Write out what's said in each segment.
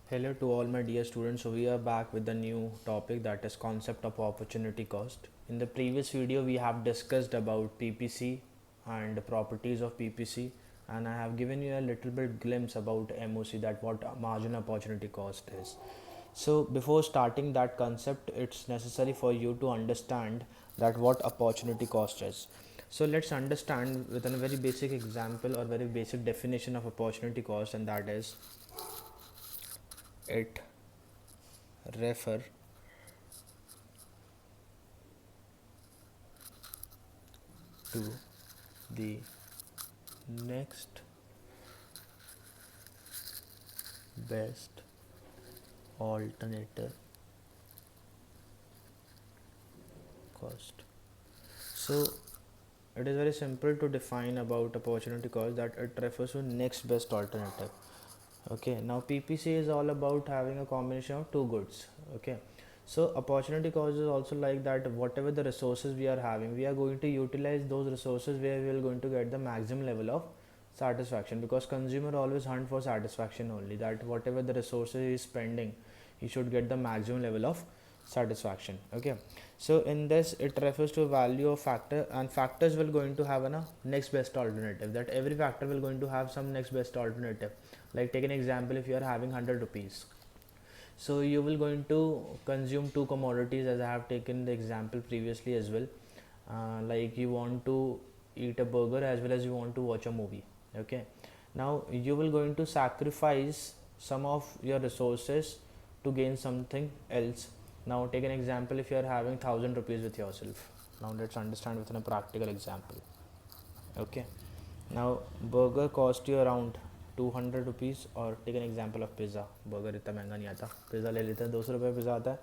Hello to all my dear students. So we are back with the new topic, that is concept of opportunity cost. In the previous video we have discussed about PPC and the properties of PPC, and I have given you a little bit glimpse about MOC, that what marginal opportunity cost is. So before starting that concept, it's necessary for you to understand that what opportunity cost is. So let's understand with a very basic example or very basic definition of opportunity cost, and that is it refer to the next best alternative cost. So it is very simple to define about opportunity cost, that it refers to next best alternative. Okay, now PPC is all about having a combination of two goods. Okay, so opportunity cost is also like that whatever the resources we are having, we are going to utilize those resources where we are going to get the maximum level of satisfaction, because consumer always hunt for satisfaction only, that whatever the resources he is spending, he should get the maximum level of satisfaction. Okay, so in this it refers to value of factor, and factors will going to have a next best alternative, that every factor will going to have some next best alternative. Like take an example, if you are having 100 rupees, so you will going to consume two commodities, as I have taken the example previously as well. Like you want to eat a burger as well as you want to watch a movie. Okay, now you will going to sacrifice some of your resources to gain something else. Now take an example, if you are having 1000 rupees with yourself. Now let's understand within a practical example. Okay, now burger cost you around 200 rupees, और take an example of pizza. Burger इतना महंगा नहीं आता, pizza ले लेते हैं, 200 रुपये pizza आता है,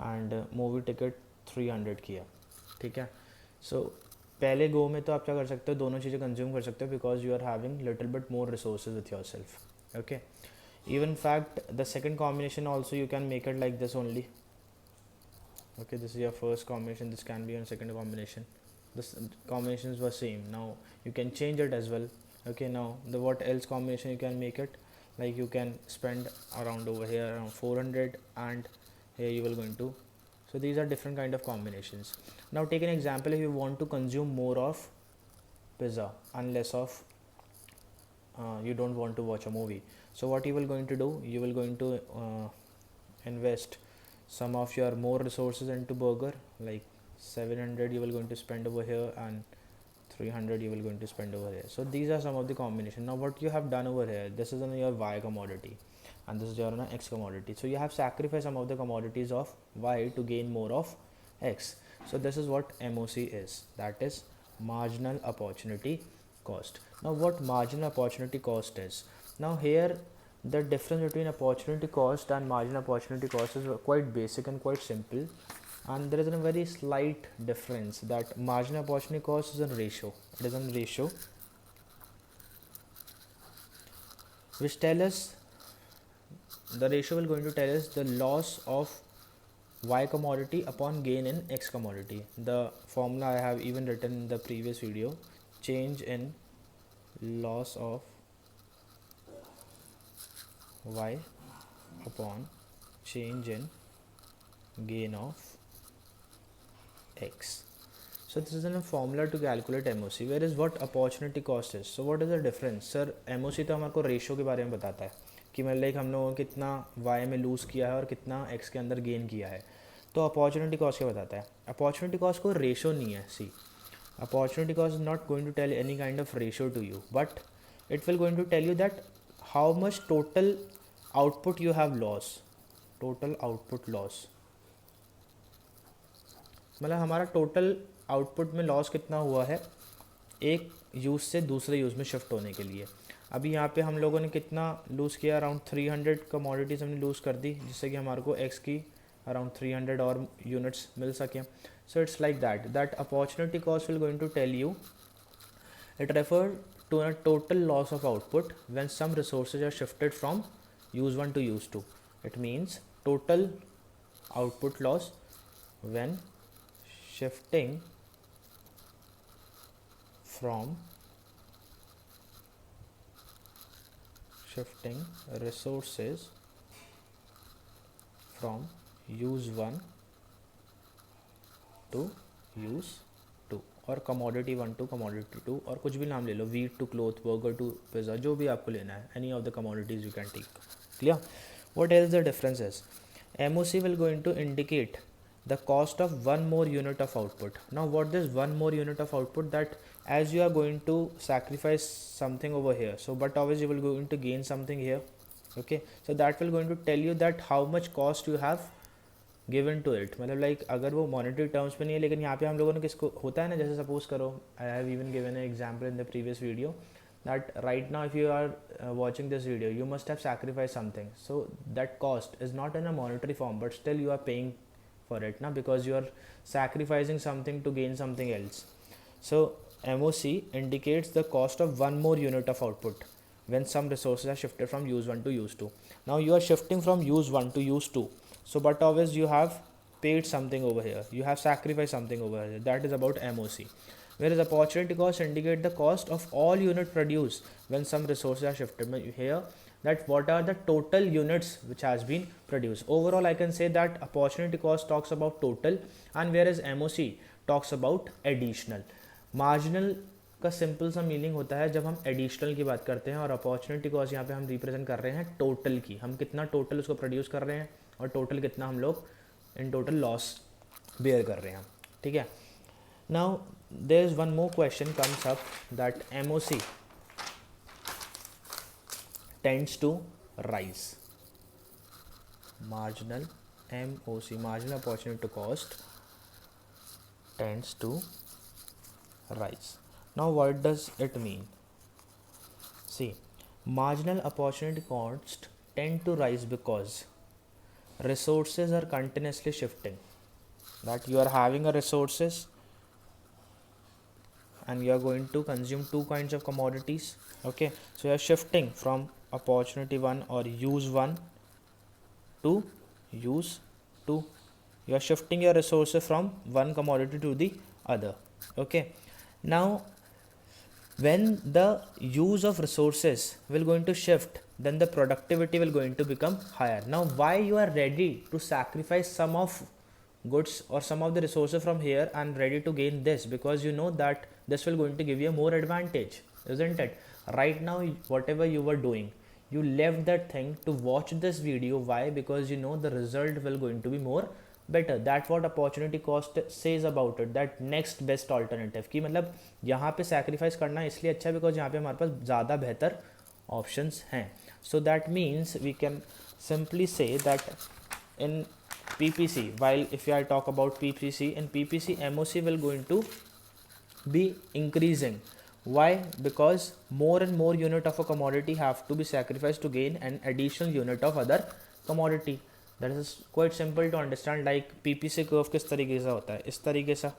एंड मूवी टिकट 300 की है. ठीक है, सो पहले गो में तो आप क्या कर सकते हो, दोनों चीज़ें कंज्यूम कर सकते हो, because you are having little bit more resources with your self. Okay, even fact the second combination also you can make it like this only. Okay, this is your first combination, this can be your second combination, this combinations were same, now you can change it as well. Okay, now the what else combination you can make it, like you can spend around over here around 400, and here you will going to, so these are different kind of combinations. Now take an example, if you want to consume more of pizza and less of you don't want to watch a movie, so what you will going to do, you will going to invest some of your more resources into burger, like 700 you will going to spend over here, and 300 you will going to spend over here. So these are some of the combination. Now what you have done over here, this is on your Y commodity and this is your X commodity, so you have sacrificed some of the commodities of Y to gain more of X. So this is what MOC is, that is marginal opportunity cost. Now what marginal opportunity cost is, now here the difference between opportunity cost and marginal opportunity cost is quite basic and quite simple, and there is a very slight difference, that marginal opportunity cost is a ratio. It is a ratio which tell us, the ratio will going to tell us the loss of Y commodity upon gain in X commodity. The formula I have even written in the previous video, change in loss of Y upon change in gain of X. So this is a formula to calculate MOC, whereas what opportunity cost is. So what is the difference? Sir MOC तो हमारे को ratio के बारे में बताता है कि मतलब लाइक हम लोगों ने कितना Y में लूज़ किया है और कितना X के अंदर गेन किया है. तो अपॉर्चुनिटी कॉस्ट क्या बताता है? अपॉर्चुनिटी कॉस्ट को रेशो नहीं है. सी, opportunity cost is not going to tell any kind of ratio to you, but it will going to tell you that how much total output you have lost, total output loss. मतलब हमारा total output में loss कितना हुआ है एक use से दूसरे use में शिफ्ट होने के लिए. अभी यहाँ पे हम लोगों ने कितना लूज़ किया, अराउंड 300 कमोडिटीज़ हमने लूज़ कर दी, जिससे कि हमारे को एक्स की अराउंड 300 और यूनिट्स मिल सकें. So it's like that opportunity cost will going to tell you, it refer to a total loss of output when some resources are shifted from use 1 to use 2. It means total output loss when shifting from resources from use 1 to use 2 और commodity 1 to commodity 2 और कुछ भी नाम ले लो, wheat to cloth, burger to pizza, जो भी आपको लेना है, any of the commodities you can take. Clear? What else the difference is? MOC will going to indicate the cost of one more unit of output. Now what is one more unit of output? That as you are going to sacrifice something over here, so but always you will going to gain something here. Okay, so that will going to tell you that how much cost you have given to it. मतलब like अगर वो monetary terms पे नहीं है, लेकिन यहाँ पे हम लोगों ने किसको होता है ना, जैसे suppose करो, I have even given an example in the previous video that right now if you are watching this video, you must have sacrificed something, so that cost is not in a monetary form, but still you are paying for it now, because you are sacrificing something to gain something else. So MOC indicates the cost of one more unit of output when some resources are shifted from use 1 to use 2. Now you are shifting from use 1 to use 2, so but always you have paid something over here, you have sacrificed something over here. That is about MOC. Whereas opportunity cost indicate the cost of all unit produced when some resources are shifted. Here, that what are the total units which has been produced. Overall I can say that opportunity cost talks about total, and whereas MOC talks about additional. Marginal का simple सा meaning होता है जब हम additional की बात करते हैं, और अपॉर्चुनिटी कॉस्ट यहाँ पे हम रिप्रेजेंट कर रहे हैं टोटल की, हम कितना टोटल उसको प्रोड्यूस कर रहे हैं और टोटल कितना हम लोग इन टोटल लॉस बेयर कर रहे हैं. ठीक है. Now there is one more question comes up that MOC tends to rise. Marginal MOC, marginal opportunity cost, tends to rise. Now what does it mean? See, marginal opportunity cost tend to rise because resources are continuously shifting. That you are having a resources and you are going to consume two kinds of commodities. Okay, so you are shifting from opportunity 1 or use 1 to use 2. You are shifting your resources from one commodity to the other. Okay, now when the use of resources will going to shift, then the productivity will going to become higher. Now why you are ready to sacrifice some of goods or some of the resources from here and ready to gain this? Because you know that this will going to give you more advantage, isn't it? Right now whatever you were doing, you left that thing to watch this video. Why? Because you know the result will going to be more better. That what opportunity cost says about it, that next best alternative कि मतलब यहाँ पे sacrifice करना इसलिए अच्छा है because यहाँ पे हमारे पास ज़्यादा बेहतर options हैं. So that means we can simply say that in PPC, while if I talk about PPC, in PPC MOC will going to be increasing. Why? Because more and more unit of a commodity have to be sacrificed to gain an additional unit of other commodity. That is quite simple to understand. Like PPC curve किस तरीके से होता है, इस तरीके से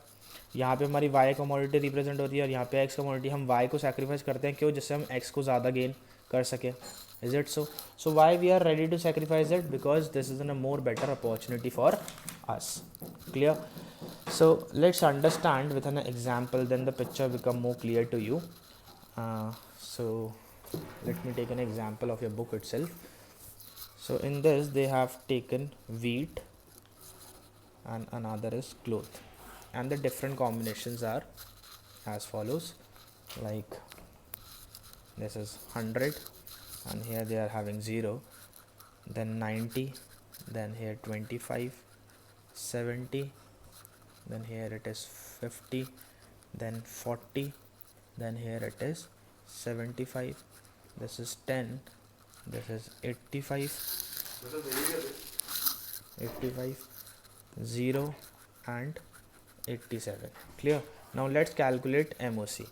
यहाँ पे हमारी Y commodity रिप्रेजेंट होती है और यहाँ पे X commodity, हम Y को sacrifice करते हैं क्यों? जिससे हम X को ज़्यादा gain कर सके. Is it so? So why we are ready to sacrifice it? Because this is a more better opportunity for us. Clear? So let's understand with an example, then the picture become more clear to you. So let me take an example of your book itself. So in this they have taken wheat and another is cloth, and the different combinations are as follows. Like this is 100 and here they are having 0, then 90, then here 25, 70, then here it is 50, then 40, then here it is 75, this is 10, this is 85, 0 and 87. Clear? Now let's calculate MOC.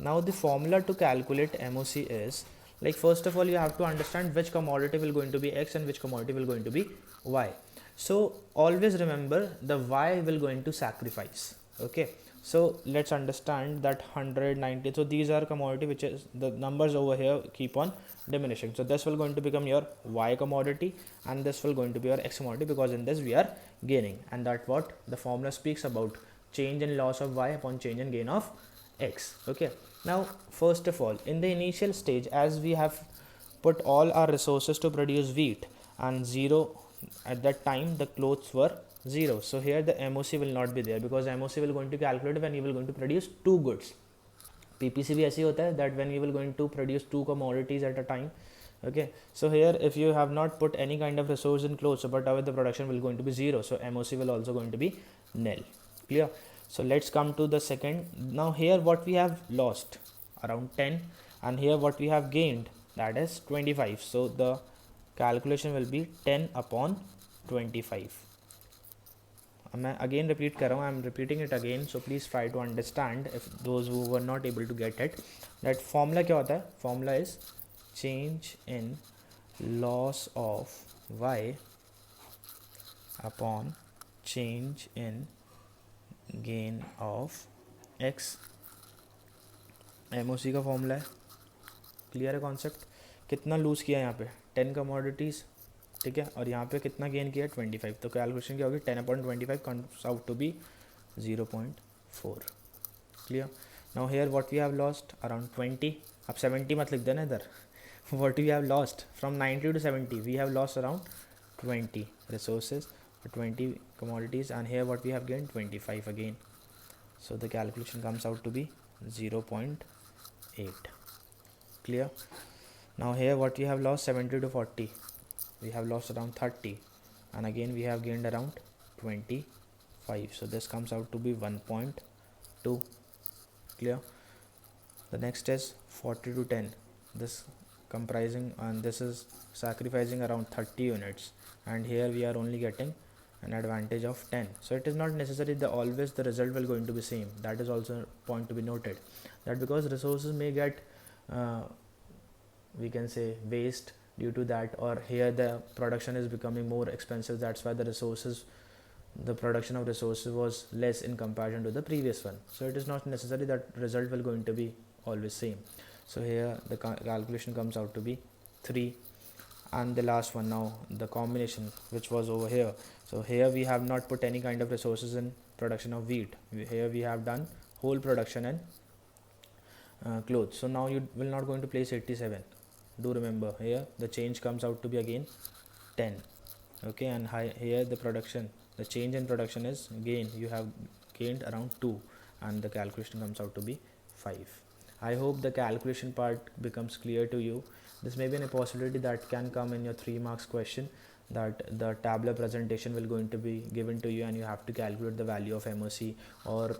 Now the formula to calculate MOC is, like, first of all you have to understand which commodity will going to be X and which commodity will going to be Y. So always remember the Y will going to sacrifice. Okay, so let's understand that 190, so these are commodity which is the numbers over here keep on diminishing. So this will going to become your Y commodity and this will going to be your X commodity, because in this we are gaining, and that what the formula speaks about, change in loss of Y upon change in gain of X. Okay, now first of all in the initial stage, as we have put all our resources to produce wheat and 0 at that time the clothes were 0. So here the MOC will not be there, because MOC will going to calculate when you will going to produce two goods. PPC भी ऐसे ही होता है, that when you will going to produce two commodities at a time. Okay, so here if you have not put any kind of resource in clothes, but the production will going to be 0, so MOC will also going to be nil. Clear? So let's come to the second. Now here what we have lost around 10, and here what we have gained, that is 25. So the calculation will be 10 upon 25. मैं again repeat कर रहा हूँ, I am repeating it again, so please try to understand if those who were not able to get it. That formula क्या होता है? Formula is change in loss of y upon change in gain of x. MOC का formula है, clear है concept? कितना loose किया यहाँ पे? 10 कमोडिटीज़, ठीक है, और यहाँ पे कितना गेन किया? 25. तो कैलकुलेशन क्या होगी? 10/25 comes out to be 0.4. Clear? Now here what we have lost around 20. अब 70 मत लिख देना इधर. What we have lost from 90 to 70, we have lost around 20 resources, 20 commodities, and here what we have gained? 25 again. So the calculation comes out to be 0.8. Clear? Now here what we have lost? 70 to 40, we have lost around 30, and again we have gained around 25. So this comes out to be 1.2. Clear? The next is 40 to 10. This comprising, and this is sacrificing around 30 units, and here we are only getting an advantage of 10. So it is not necessary that always the result will going to be same. That is also a point to be noted, that because resources may get we can say waste due to that, or here the production is becoming more expensive, that's why the production of resources was less in comparison to the previous one. So it is not necessary that result will going to be always same. So here the calculation comes out to be 3. And the last one, now the combination which was over here. So here we have not put any kind of resources in production of wheat. Here we have done whole production and clothes. So now you will not going to place 87. Do remember, here the change comes out to be again 10. Okay, and here the production, the change in production is gain, you have gained around 2, and the calculation comes out to be 5. I hope the calculation part becomes clear to you. This may be a possibility that can come in your 3 marks question, that the tabular presentation will going to be given to you and you have to calculate the value of MOC, or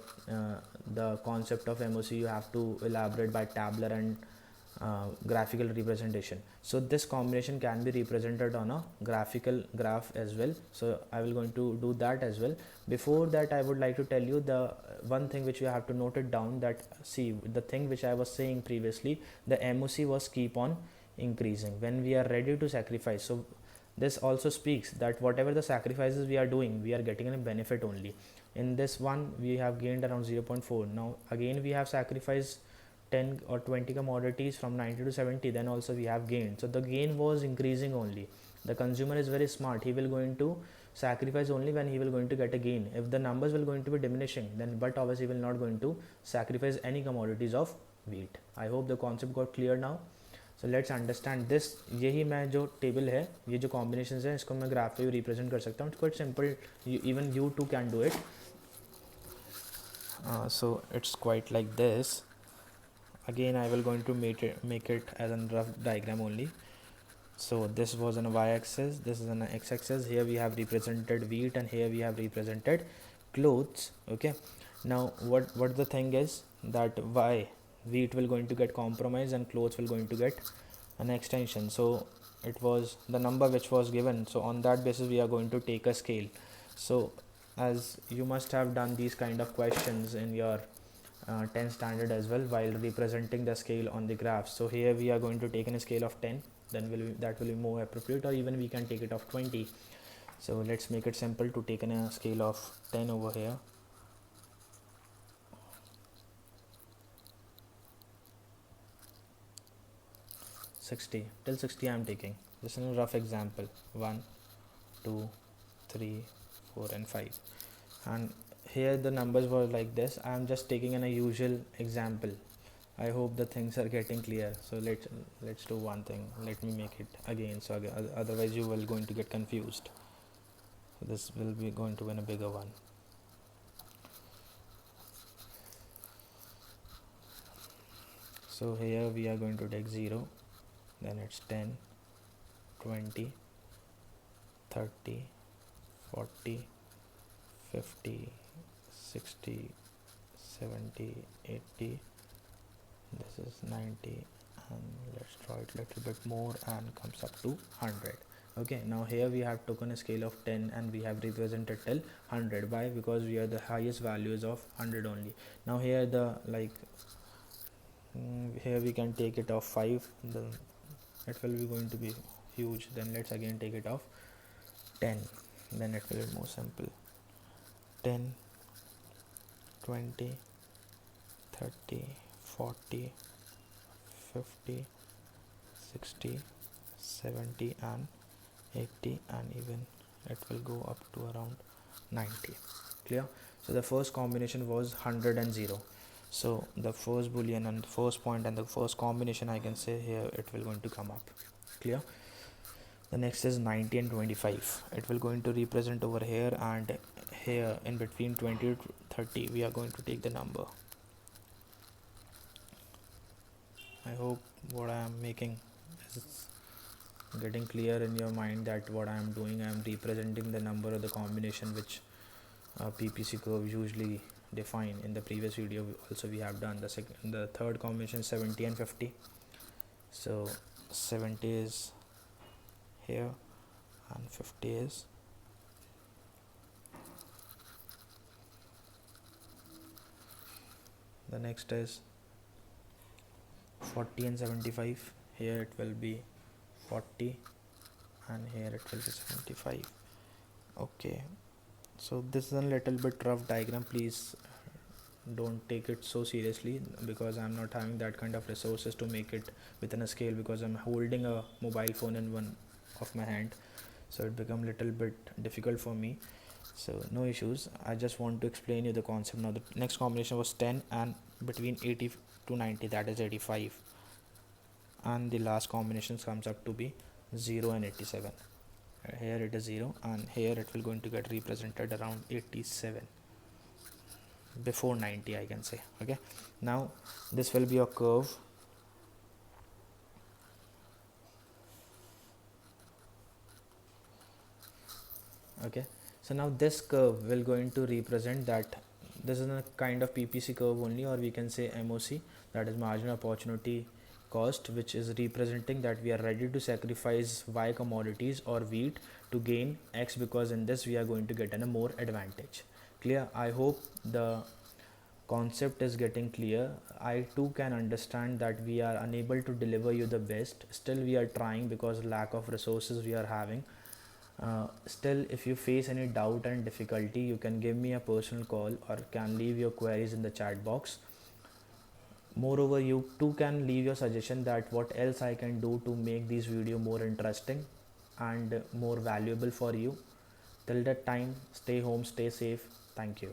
the concept of MOC you have to elaborate by tabular and graphical representation. So this combination can be represented on a graphical graph as well. So I will going to do that as well. Before that, I would like to tell you the one thing which you have to note it down, that see, the thing which I was saying previously, the MOC was keep on increasing when we are ready to sacrifice. So this also speaks that whatever the sacrifices we are doing, we are getting a benefit only. In this one we have gained around 0.4. now again we have sacrificed 10 or 20 commodities from 90 to 70, then also we have gained. So the gain was increasing only. The consumer is very smart, he will going to sacrifice only when he will going to get a gain. If the numbers will going to be diminishing, then but obviously will not going to sacrifice any commodities of wheat. I hope the concept got clear now. So let's understand this. यही मैं जो table है, ये जो combinations हैं, इसको मैं graph पे भी रिप्रेजेंट कर सकता हूँ. It's quite simple, even you too can do it. So it's quite like this. Again I will going to make it as a rough diagram only. So this was on a y-axis, this is on a x-axis. Here we have represented wheat and here we have represented clothes. Okay, now what the thing is that wheat will going to get compromised and clothes will going to get an extension. So it was the number which was given, so on that basis we are going to take a scale. So as you must have done these kind of questions in your 10 standard as well while representing the scale on the graph. So here we are going to take in a scale of 10, then that will be more appropriate, or even we can take it of 20. So let's make it simple to take in a scale of 10 over here. Till 60 I am taking. This is a rough example. 1, 2, 3, 4 and 5, and here the numbers were like this. I am just taking a usual example. I hope the things are getting clear. So let's do one thing. Let me make it again, so otherwise you will going to get confused. this will be going to win a bigger one. So here we are going to take 0, then it's 10, 20, 30, 40, 50, 60, 70, 80, this is 90, and let's draw it a little bit more and comes up to 100. Okay, now here we have taken a scale of 10 and we have represented till 100. Why? Because we are the highest values of 100 only. Now here the here we can take it off 5, it will be going to be huge. Then let's again take it off 10, then it will be more simple. 10, 20, 30, 40, 50, 60, 70 and 80, and even it will go up to around 90. Clear? So the first combination was 100 and 0. So the first boolean and the first point and the first combination, I can say here it will going to come up. Clear? The next is 90 and 25. It will going to represent over here, and here in between 20 to 30 we are going to take the number. I hope what I am making is getting clear in your mind, that what I am doing, I am representing the number of the combination which PPC curve usually define. In the previous video also we have done the third combination, 70 and 50. So 70 is here and 50 is the next is 40 and 75. Here it will be 40 and here it will be 75. Okay, so this is a little bit rough diagram, please don't take it so seriously, because I'm not having that kind of resources to make it within a scale, because I'm holding a mobile phone in one of my hand, so it become little bit difficult for me. So no issues, I just want to explain you the concept. Now the next combination was 10 and between 80 to 90, that is 85, and the last combination comes up to be 0 and 87. Here it is 0 and here it will going to get represented around 87 before 90, I can say. Okay, now this will be a curve. Okay, so now this curve will going to represent that this is a kind of PPC curve only, or we can say MOC, that is marginal opportunity cost, which is representing that we are ready to sacrifice Y commodities or wheat to gain X, because in this we are going to get a more advantage. Clear? I hope the concept is getting clear. I too can understand that we are unable to deliver you the best, still we are trying, because lack of resources we are having. Still, if you face any doubt and difficulty, you can give me a personal call or can leave your queries in the chat box. Moreover, you too can leave your suggestion that what else I can do to make this video more interesting and more valuable for you. Till that time, stay home, stay safe. Thank you.